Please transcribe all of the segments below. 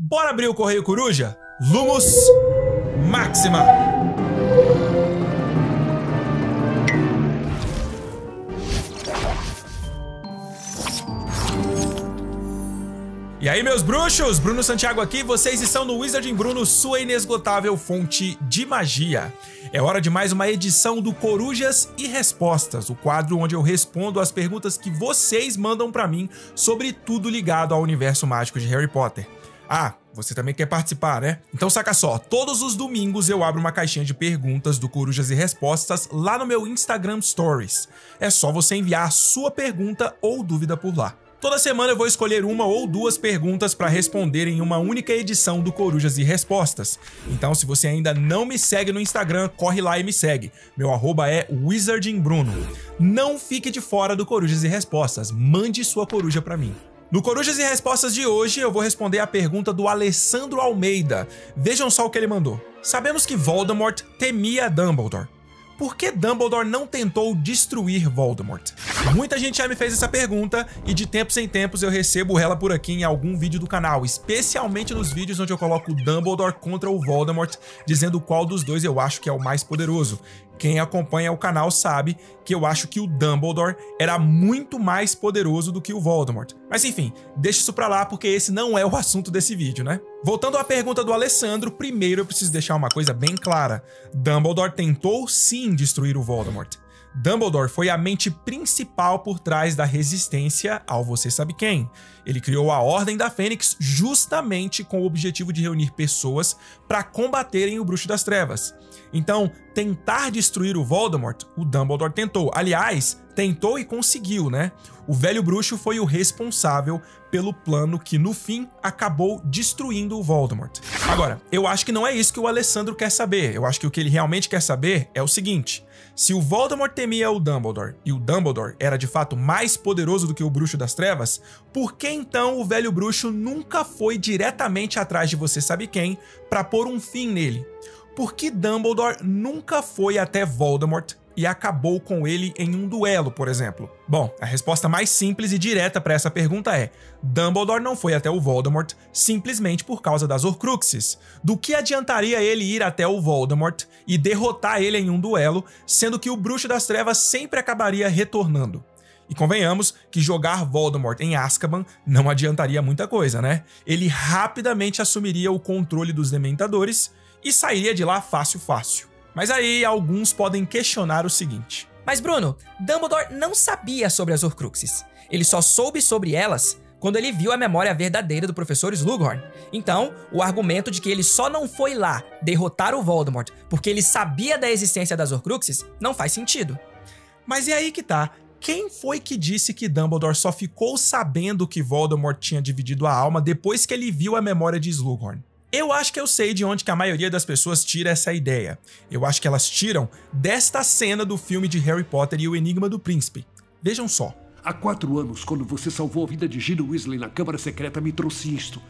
Bora abrir o Correio Coruja? Lumos Maxima! E aí, meus bruxos? Bruno Santiago aqui, vocês estão no Wizarding Bruno, sua inesgotável fonte de magia. É hora de mais uma edição do Corujas e Respostas, o quadro onde eu respondo as perguntas que vocês mandam pra mim sobre tudo ligado ao universo mágico de Harry Potter. Ah, você também quer participar, né? Então saca só, todos os domingos eu abro uma caixinha de perguntas do Corujas e Respostas lá no meu Instagram Stories. É só você enviar a sua pergunta ou dúvida por lá. Toda semana eu vou escolher uma ou duas perguntas para responder em uma única edição do Corujas e Respostas. Então, se você ainda não me segue no Instagram, corre lá e me segue. Meu arroba é WizardingBruno. Não fique de fora do Corujas e Respostas, mande sua coruja para mim. No Corujas e Respostas de hoje, eu vou responder a pergunta do Alessandro Almeida. Vejam só o que ele mandou. Sabemos que Voldemort temia Dumbledore. Por que Dumbledore não tentou destruir Voldemort? Muita gente já me fez essa pergunta e de tempos em tempos eu recebo ela por aqui em algum vídeo do canal, especialmente nos vídeos onde eu coloco o Dumbledore contra o Voldemort, dizendo qual dos dois eu acho que é o mais poderoso. Quem acompanha o canal sabe que eu acho que o Dumbledore era muito mais poderoso do que o Voldemort. Mas enfim, deixa isso pra lá porque esse não é o assunto desse vídeo, né? Voltando à pergunta do Alessandro, primeiro eu preciso deixar uma coisa bem clara. Dumbledore tentou sim destruir o Voldemort. Dumbledore foi a mente principal por trás da resistência ao você sabe quem. Ele criou a Ordem da Fênix justamente com o objetivo de reunir pessoas para combaterem o Bruxo das Trevas. Então, tentar destruir o Voldemort, o Dumbledore tentou. Aliás, tentou e conseguiu, né? O velho bruxo foi o responsável pelo plano que, no fim, acabou destruindo o Voldemort. Agora, eu acho que não é isso que o Alessandro quer saber. Eu acho que o que ele realmente quer saber é o seguinte. Se o Voldemort temia o Dumbledore e o Dumbledore era de fato mais poderoso do que o Bruxo das Trevas, por que então o velho bruxo nunca foi diretamente atrás de você sabe quem para pôr um fim nele? Por que Dumbledore nunca foi até Voldemort e acabou com ele em um duelo, por exemplo? Bom, a resposta mais simples e direta para essa pergunta é: Dumbledore não foi até o Voldemort simplesmente por causa das Horcruxes. Do que adiantaria ele ir até o Voldemort e derrotar ele em um duelo, sendo que o Bruxo das Trevas sempre acabaria retornando? E convenhamos que jogar Voldemort em Azkaban não adiantaria muita coisa, né? Ele rapidamente assumiria o controle dos Dementadores e sairia de lá fácil. Mas aí alguns podem questionar o seguinte. Mas Bruno, Dumbledore não sabia sobre as Horcruxes. Ele só soube sobre elas quando ele viu a memória verdadeira do professor Slughorn. Então, o argumento de que ele só não foi lá derrotar o Voldemort porque ele sabia da existência das Horcruxes não faz sentido. Mas e aí que tá. Quem foi que disse que Dumbledore só ficou sabendo que Voldemort tinha dividido a alma depois que ele viu a memória de Slughorn? Eu acho que eu sei de onde que a maioria das pessoas tira essa ideia. Eu acho que elas tiram desta cena do filme de Harry Potter e o Enigma do Príncipe. Vejam só. Há 4 anos, quando você salvou a vida de Gino Weasley na Câmara Secreta, me trouxe isto.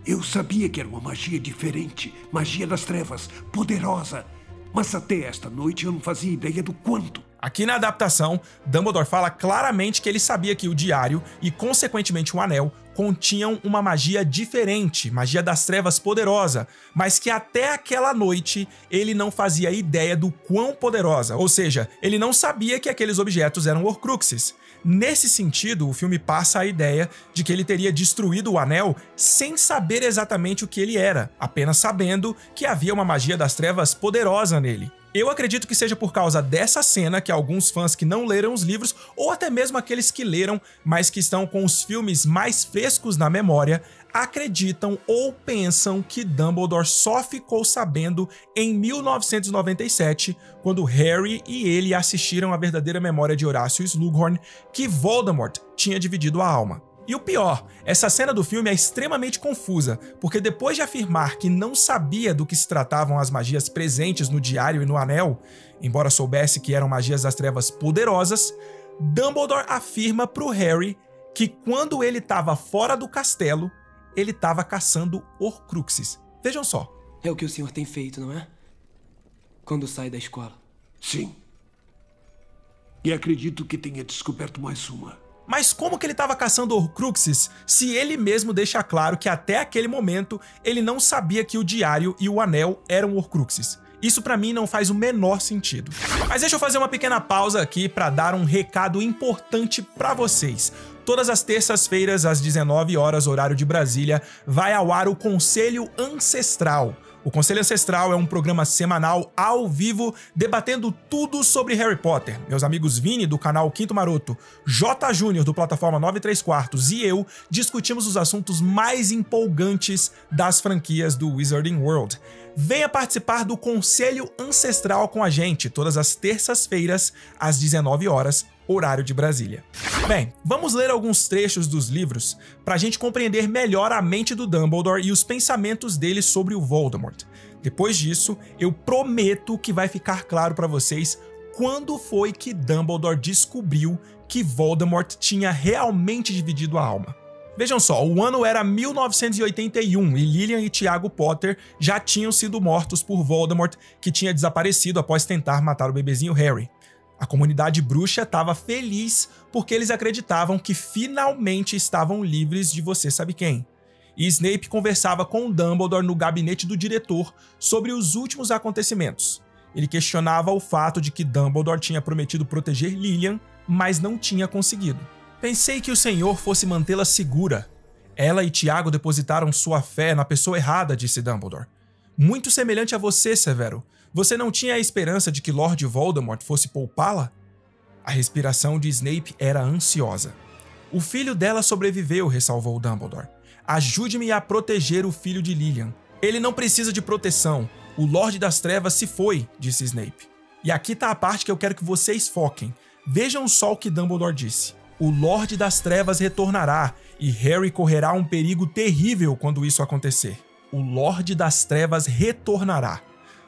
Eu sabia que era uma magia diferente, magia das trevas, poderosa. Mas até esta noite eu não fazia ideia do quanto. Aqui na adaptação, Dumbledore fala claramente que ele sabia que o diário e, consequentemente, o anel continham uma magia diferente, magia das trevas poderosa, mas que até aquela noite ele não fazia ideia do quão poderosa, ou seja, ele não sabia que aqueles objetos eram Horcruxes. Nesse sentido, o filme passa a ideia de que ele teria destruído o anel sem saber exatamente o que ele era, apenas sabendo que havia uma magia das trevas poderosa nele. Eu acredito que seja por causa dessa cena que alguns fãs que não leram os livros, ou até mesmo aqueles que leram, mas que estão com os filmes mais frescos na memória, acreditam ou pensam que Dumbledore só ficou sabendo em 1997, quando Harry e ele assistiram a verdadeira memória de Horácio Slughorn, que Voldemort tinha dividido a alma. E o pior, essa cena do filme é extremamente confusa, porque depois de afirmar que não sabia do que se tratavam as magias presentes no diário e no anel, embora soubesse que eram magias das trevas poderosas, Dumbledore afirma pro Harry que quando ele estava fora do castelo, ele estava caçando Horcruxes. Vejam só. É o que o senhor tem feito, não é? Quando sai da escola. Sim. E acredito que tenha descoberto mais uma. Mas como que ele estava caçando Horcruxes se ele mesmo deixa claro que até aquele momento ele não sabia que o diário e o anel eram Horcruxes? Isso pra mim não faz o menor sentido. Mas deixa eu fazer uma pequena pausa aqui pra dar um recado importante pra vocês. Todas as terças-feiras, às 19 horas, horário de Brasília, vai ao ar o Conselho Ancestral. O Conselho Ancestral é um programa semanal ao vivo debatendo tudo sobre Harry Potter. Meus amigos Vini, do canal Quinto Maroto, J. Júnior, do Plataforma 9 3/4 e eu discutimos os assuntos mais empolgantes das franquias do Wizarding World. Venha participar do Conselho Ancestral com a gente, todas as terças-feiras, às 19 horas, horário de Brasília. Bem, vamos ler alguns trechos dos livros para a gente compreender melhor a mente do Dumbledore e os pensamentos dele sobre o Voldemort. Depois disso, eu prometo que vai ficar claro para vocês quando foi que Dumbledore descobriu que Voldemort tinha realmente dividido a alma. Vejam só, o ano era 1981 e Lilian e Tiago Potter já tinham sido mortos por Voldemort, que tinha desaparecido após tentar matar o bebezinho Harry. A comunidade bruxa estava feliz porque eles acreditavam que finalmente estavam livres de você sabe quem. E Snape conversava com Dumbledore no gabinete do diretor sobre os últimos acontecimentos. Ele questionava o fato de que Dumbledore tinha prometido proteger Lilian, mas não tinha conseguido. Pensei que o Senhor fosse mantê-la segura. Ela e Tiago depositaram sua fé na pessoa errada, disse Dumbledore. Muito semelhante a você, Severo. Você não tinha a esperança de que Lord Voldemort fosse poupá-la? A respiração de Snape era ansiosa. O filho dela sobreviveu, ressalvou Dumbledore. Ajude-me a proteger o filho de Lilian. Ele não precisa de proteção. O Lorde das Trevas se foi, disse Snape. E aqui tá a parte que eu quero que vocês foquem. Vejam só o que Dumbledore disse. O Lorde das Trevas retornará e Harry correrá um perigo terrível quando isso acontecer. O Lorde das Trevas retornará.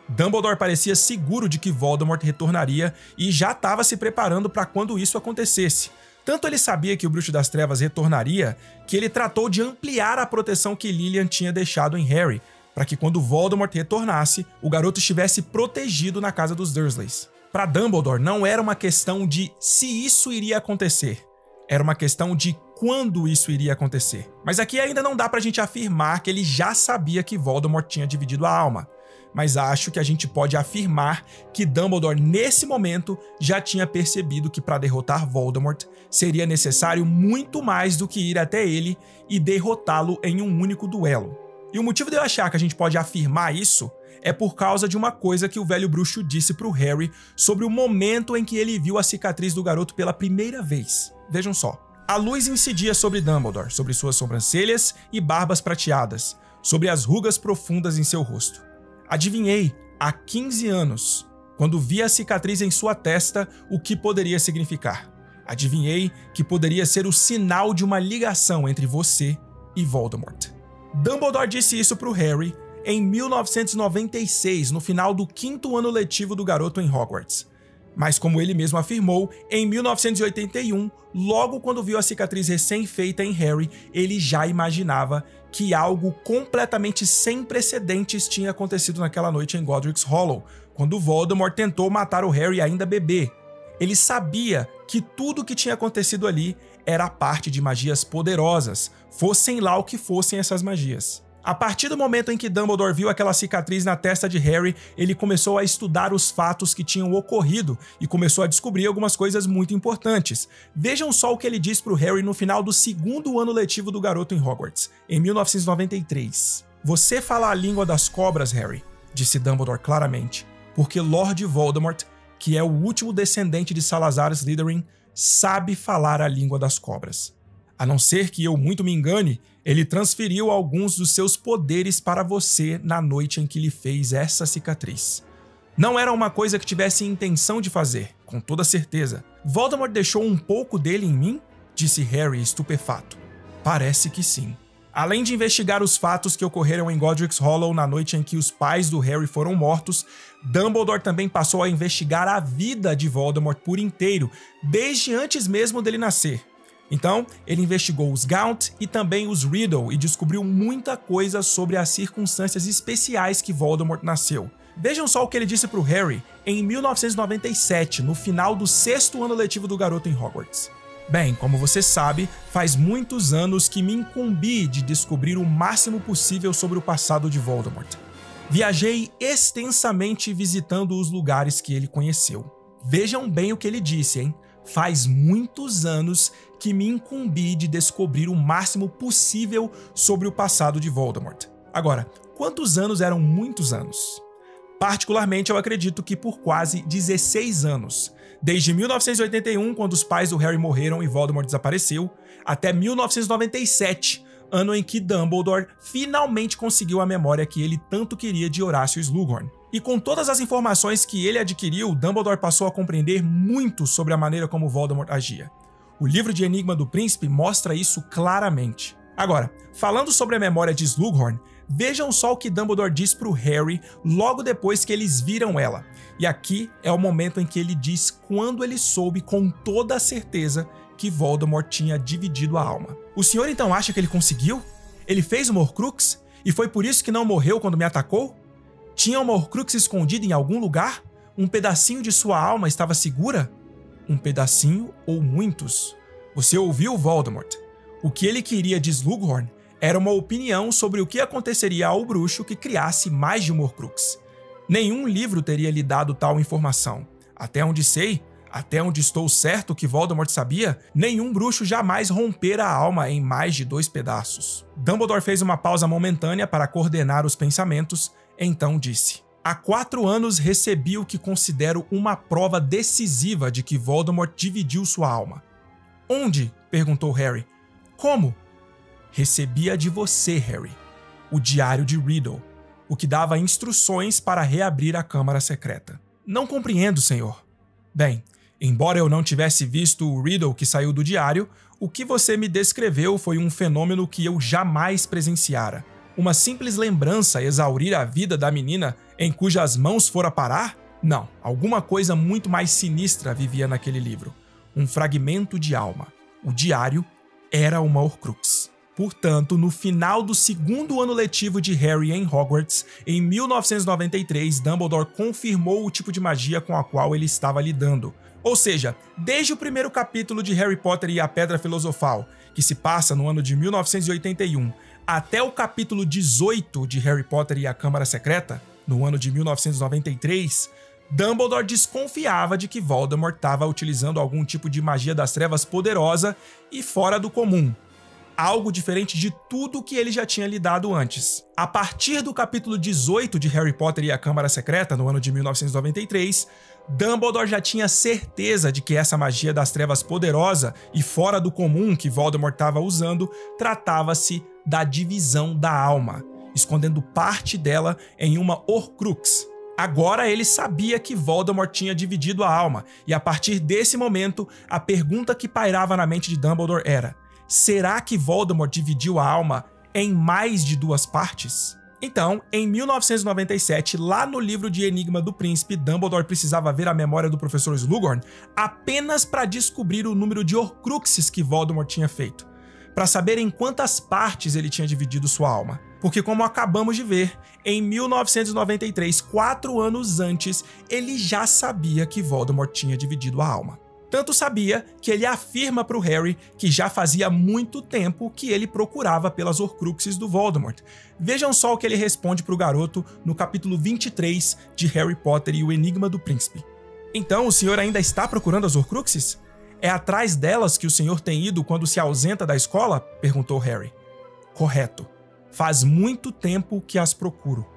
Dumbledore parecia seguro de que Voldemort retornaria e já estava se preparando para quando isso acontecesse. Tanto ele sabia que o Bruxo das Trevas retornaria, que ele tratou de ampliar a proteção que Lilian tinha deixado em Harry, para que quando Voldemort retornasse, o garoto estivesse protegido na casa dos Dursleys. Para Dumbledore, não era uma questão de se isso iria acontecer, era uma questão de quando isso iria acontecer. Mas aqui ainda não dá pra gente afirmar que ele já sabia que Voldemort tinha dividido a alma. Mas acho que a gente pode afirmar que Dumbledore, nesse momento, já tinha percebido que para derrotar Voldemort seria necessário muito mais do que ir até ele e derrotá-lo em um único duelo. E o motivo de eu achar que a gente pode afirmar isso é por causa de uma coisa que o velho bruxo disse pro Harry sobre o momento em que ele viu a cicatriz do garoto pela primeira vez. Vejam só. A luz incidia sobre Dumbledore, sobre suas sobrancelhas e barbas prateadas, sobre as rugas profundas em seu rosto. Adivinhei, há 15 anos, quando vi a cicatriz em sua testa, o que poderia significar. Adivinhei que poderia ser o sinal de uma ligação entre você e Voldemort. Dumbledore disse isso pro Harry em 1996, no final do 5º ano letivo do garoto em Hogwarts. Mas como ele mesmo afirmou, em 1981, logo quando viu a cicatriz recém-feita em Harry, ele já imaginava que algo completamente sem precedentes tinha acontecido naquela noite em Godric's Hollow, quando Voldemort tentou matar o Harry ainda bebê. Ele sabia que tudo o que tinha acontecido ali era parte de magias poderosas, fossem lá o que fossem essas magias. A partir do momento em que Dumbledore viu aquela cicatriz na testa de Harry, ele começou a estudar os fatos que tinham ocorrido e começou a descobrir algumas coisas muito importantes. Vejam só o que ele diz para o Harry no final do 2º ano letivo do garoto em Hogwarts, em 1993. Você fala a língua das cobras, Harry, disse Dumbledore claramente, porque Lord Voldemort, que é o último descendente de Salazar Slytherin, sabe falar a língua das cobras. A não ser que eu muito me engane, ele transferiu alguns dos seus poderes para você na noite em que lhe fez essa cicatriz. Não era uma coisa que tivesse intenção de fazer, com toda certeza. Voldemort deixou um pouco dele em mim? Disse Harry estupefato. Parece que sim. Além de investigar os fatos que ocorreram em Godric's Hollow na noite em que os pais do Harry foram mortos, Dumbledore também passou a investigar a vida de Voldemort por inteiro, desde antes mesmo dele nascer. Então, ele investigou os Gaunt e também os Riddle e descobriu muita coisa sobre as circunstâncias especiais que Voldemort nasceu. Vejam só o que ele disse para o Harry em 1997, no final do 6º ano letivo do garoto em Hogwarts. Bem, como você sabe, faz muitos anos que me incumbi de descobrir o máximo possível sobre o passado de Voldemort. Viajei extensamente visitando os lugares que ele conheceu. Vejam bem o que ele disse, hein? Faz muitos anos que me incumbi de descobrir o máximo possível sobre o passado de Voldemort. Agora, quantos anos eram muitos anos? Particularmente, eu acredito que por quase 16 anos. Desde 1981, quando os pais do Harry morreram e Voldemort desapareceu, até 1997, ano em que Dumbledore finalmente conseguiu a memória que ele tanto queria de Horácio Slughorn. E com todas as informações que ele adquiriu, Dumbledore passou a compreender muito sobre a maneira como Voldemort agia. O livro de Enigma do Príncipe mostra isso claramente. Agora, falando sobre a memória de Slughorn, vejam só o que Dumbledore diz para o Harry logo depois que eles viram ela. E aqui é o momento em que ele diz quando ele soube com toda a certeza que Voldemort tinha dividido a alma. O senhor então acha que ele conseguiu? Ele fez uma Horcrux? E foi por isso que não morreu quando me atacou? Tinha uma Horcrux escondida em algum lugar? Um pedacinho de sua alma estava segura? Um pedacinho ou muitos? Você ouviu Voldemort? O que ele queria de Slughorn era uma opinião sobre o que aconteceria ao bruxo que criasse mais de uma Horcrux. Nenhum livro teria lhe dado tal informação. Até onde sei, até onde estou certo que Voldemort sabia, nenhum bruxo jamais rompera a alma em mais de 2 pedaços. Dumbledore fez uma pausa momentânea para coordenar os pensamentos, então disse: há 4 anos recebi o que considero uma prova decisiva de que Voldemort dividiu sua alma. Onde? Perguntou Harry. Como? Recebia de você, Harry, o diário de Riddle, o que dava instruções para reabrir a Câmara Secreta. Não compreendo, senhor. Bem, embora eu não tivesse visto o Riddle que saiu do diário, o que você me descreveu foi um fenômeno que eu jamais presenciara. Uma simples lembrança exaurir a vida da menina em cujas mãos fora parar? Não, alguma coisa muito mais sinistra vivia naquele livro. Um fragmento de alma. O diário era uma Horcrux. Portanto, no final do 2º ano letivo de Harry em Hogwarts, em 1993, Dumbledore confirmou o tipo de magia com a qual ele estava lidando. Ou seja, desde o primeiro capítulo de Harry Potter e a Pedra Filosofal, que se passa no ano de 1981, até o capítulo 18 de Harry Potter e a Câmara Secreta, no ano de 1993, Dumbledore desconfiava de que Voldemort estava utilizando algum tipo de magia das trevas poderosa e fora do comum. Algo diferente de tudo que ele já tinha lidado antes. A partir do capítulo 18 de Harry Potter e a Câmara Secreta, no ano de 1993, Dumbledore já tinha certeza de que essa magia das trevas poderosa e fora do comum que Voldemort estava usando tratava-se da divisão da alma, escondendo parte dela em uma Horcrux. Agora ele sabia que Voldemort tinha dividido a alma, e a partir desse momento, a pergunta que pairava na mente de Dumbledore era: será que Voldemort dividiu a alma em mais de 2 partes? Então, em 1997, lá no livro de Enigma do Príncipe, Dumbledore precisava ver a memória do professor Slughorn apenas para descobrir o número de Horcruxes que Voldemort tinha feito, para saber em quantas partes ele tinha dividido sua alma. Porque, como acabamos de ver, em 1993, 4 anos antes, ele já sabia que Voldemort tinha dividido a alma. Tanto sabia que ele afirma para o Harry que já fazia muito tempo que ele procurava pelas Horcruxes do Voldemort. Vejam só o que ele responde para o garoto no capítulo 23 de Harry Potter e o Enigma do Príncipe. Então, o senhor ainda está procurando as Horcruxes? É atrás delas que o senhor tem ido quando se ausenta da escola? Perguntou Harry. Correto. Faz muito tempo que as procuro.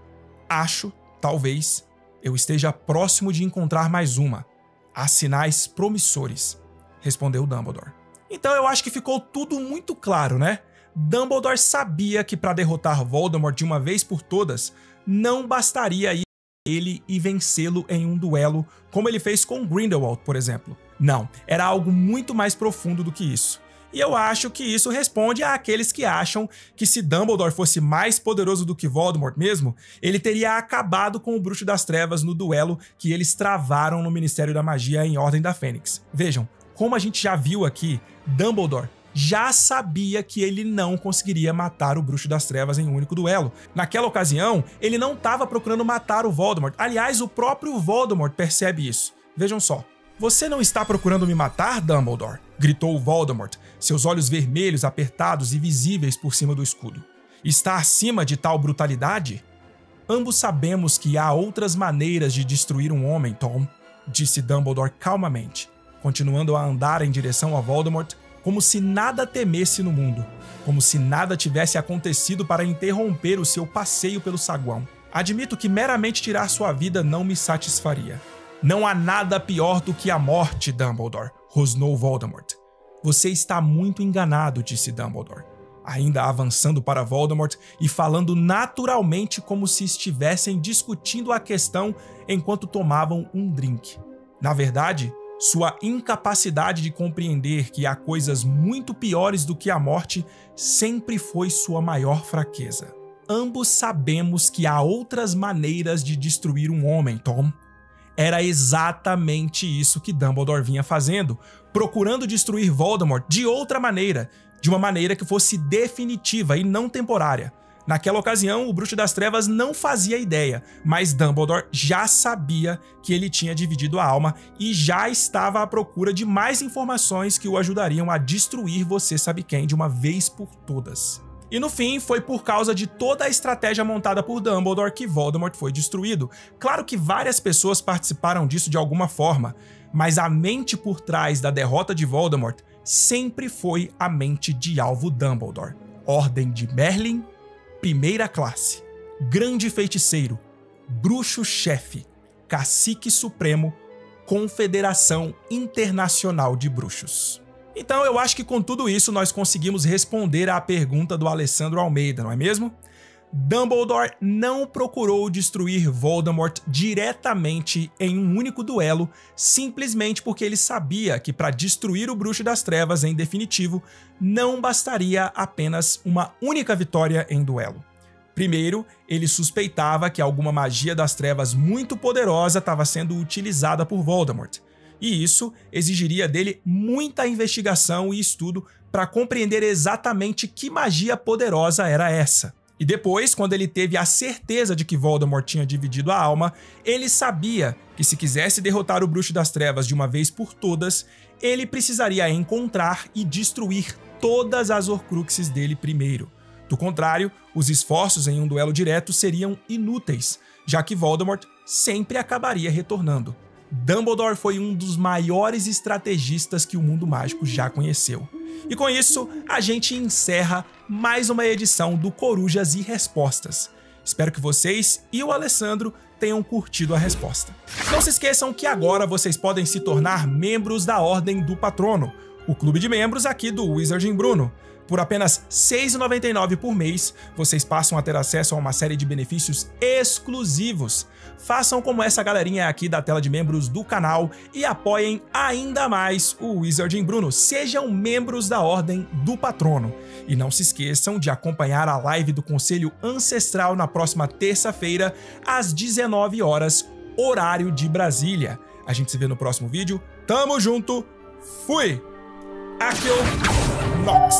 Acho, talvez, eu esteja próximo de encontrar mais uma. Há sinais promissores, respondeu Dumbledore. Então eu acho que ficou tudo muito claro, né? Dumbledore sabia que para derrotar Voldemort de uma vez por todas, não bastaria ir ele e vencê-lo em um duelo, como ele fez com Grindelwald, por exemplo. Não, era algo muito mais profundo do que isso. E eu acho que isso responde àqueles que acham que se Dumbledore fosse mais poderoso do que Voldemort mesmo, ele teria acabado com o Bruxo das Trevas no duelo que eles travaram no Ministério da Magia em Ordem da Fênix. Vejam, como a gente já viu aqui, Dumbledore já sabia que ele não conseguiria matar o Bruxo das Trevas em um único duelo. Naquela ocasião, ele não estava procurando matar o Voldemort. Aliás, o próprio Voldemort percebe isso. Vejam só. Você não está procurando me matar, Dumbledore? gritou Voldemort, seus olhos vermelhos apertados e visíveis por cima do escudo. Está acima de tal brutalidade? Ambos sabemos que há outras maneiras de destruir um homem, Tom, disse Dumbledore calmamente, continuando a andar em direção a Voldemort como se nada temesse no mundo, como se nada tivesse acontecido para interromper o seu passeio pelo saguão. Admito que meramente tirar sua vida não me satisfaria. Não há nada pior do que a morte, Dumbledore, rosnou Voldemort. Você está muito enganado, disse Dumbledore, ainda avançando para Voldemort e falando naturalmente como se estivessem discutindo a questão enquanto tomavam um drink. Na verdade, sua incapacidade de compreender que há coisas muito piores do que a morte sempre foi sua maior fraqueza. Ambos sabemos que há outras maneiras de destruir um homem, Tom. Era exatamente isso que Dumbledore vinha fazendo, procurando destruir Voldemort de outra maneira, de uma maneira que fosse definitiva e não temporária. Naquela ocasião, o Bruxo das Trevas não fazia ideia, mas Dumbledore já sabia que ele tinha dividido a alma e já estava à procura de mais informações que o ajudariam a destruir você sabe quem de uma vez por todas. E no fim, foi por causa de toda a estratégia montada por Dumbledore que Voldemort foi destruído. Claro que várias pessoas participaram disso de alguma forma, mas a mente por trás da derrota de Voldemort sempre foi a mente de Alvo Dumbledore. Ordem de Merlin, primeira classe, grande feiticeiro, bruxo-chefe, cacique supremo, Confederação Internacional de Bruxos. Então eu acho que com tudo isso nós conseguimos responder à pergunta do Alessandro Almeida, não é mesmo? Dumbledore não procurou destruir Voldemort diretamente em um único duelo, simplesmente porque ele sabia que para destruir o Bruxo das Trevas em definitivo, não bastaria apenas uma única vitória em duelo. Primeiro, ele suspeitava que alguma magia das trevas muito poderosa estava sendo utilizada por Voldemort, e isso exigiria dele muita investigação e estudo para compreender exatamente que magia poderosa era essa. E depois, quando ele teve a certeza de que Voldemort tinha dividido a alma, ele sabia que se quisesse derrotar o Bruxo das Trevas de uma vez por todas, ele precisaria encontrar e destruir todas as Horcruxes dele primeiro. Do contrário, os esforços em um duelo direto seriam inúteis, já que Voldemort sempre acabaria retornando. Dumbledore foi um dos maiores estrategistas que o mundo mágico já conheceu. E com isso, a gente encerra mais uma edição do Corujas e Respostas. Espero que vocês e o Alessandro tenham curtido a resposta. Não se esqueçam que agora vocês podem se tornar membros da Ordem do Patrono, o clube de membros aqui do Wizarding Bruno. Por apenas R$ 6,99 por mês, vocês passam a ter acesso a uma série de benefícios exclusivos. Façam como essa galerinha aqui da tela de membros do canal e apoiem ainda mais o Wizarding Bruno. Sejam membros da Ordem do Patrono. E não se esqueçam de acompanhar a live do Conselho Ancestral na próxima terça-feira, às 19 horas, horário de Brasília. A gente se vê no próximo vídeo. Tamo junto. Fui! Accio Nox.